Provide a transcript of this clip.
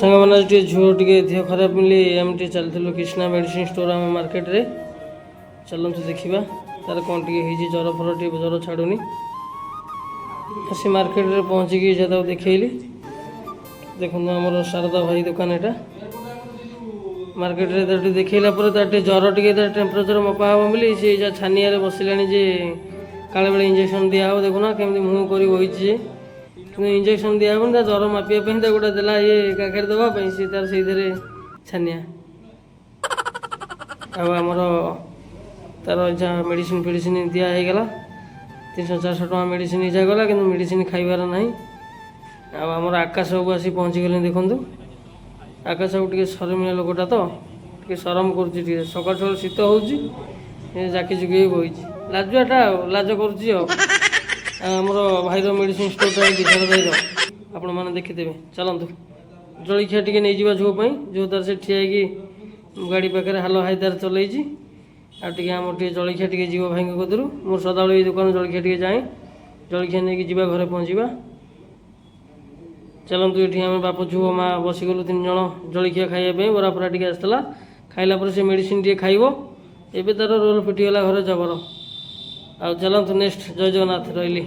सांग मैंने झुओ टे देह खराब मिली आम चलू कृष्णा मेडिसिन स्टोर आम मार्केट रे चलतु देखा तार कौन टे ज्वर फर टे ज्वर छाड़ूनी आसी मार्केट रे पहुँचिकी देखली देखो आम शारदा भाई दुकान यहाँ मार्केट रे देखला ज्वर टे टेम्परेचर मपा हम बोली सी छानिया बसिला जे काले बेले इंजेक्शन दिहब देखुना केमी मुँह कर बही इंजेक्शन दिहबन ज्वर मापिया गोटे देला ये काखेर देवाई सी तार से छानिया आमर तार जहाँ मेडिसिन फेडिसिन दिगला 300-400 टका मेडिसिन इजागला कि मेडिसिन खाइबार ना आमर आकाश बाबू आसी पहुँची गले देखूँ आकाश बाबू टे शरमिया लोकटा तो टे शरम कर सकाल सकाल शीत हो जाकी जुगी बही लाजुआटा लाज करमर भाईर मेडिसिन स्टोरटा विशाल भाईर आपण मैंने देखीदे चलतु जलखिया टे नहीं झुओ जो तार से ठिया गाड़ी पाखे हाल हाई तार चल आम जलखिया टे जीव भाई कदरू मोर सदाबले ये दुकान जलखिया टे जाए जलखिया नहीं जी घरे पहुँचा चलतु ये आम बाप झुओ माँ बसीगलु 3 जन जलखिया खाइबा बरा फरा टे आसला खाइला से मेडिसिन टे खाइब एबे तार रोल फिटिगला घरे जबर आ चलतु नेक्स्ट जय जगन्नाथ रही।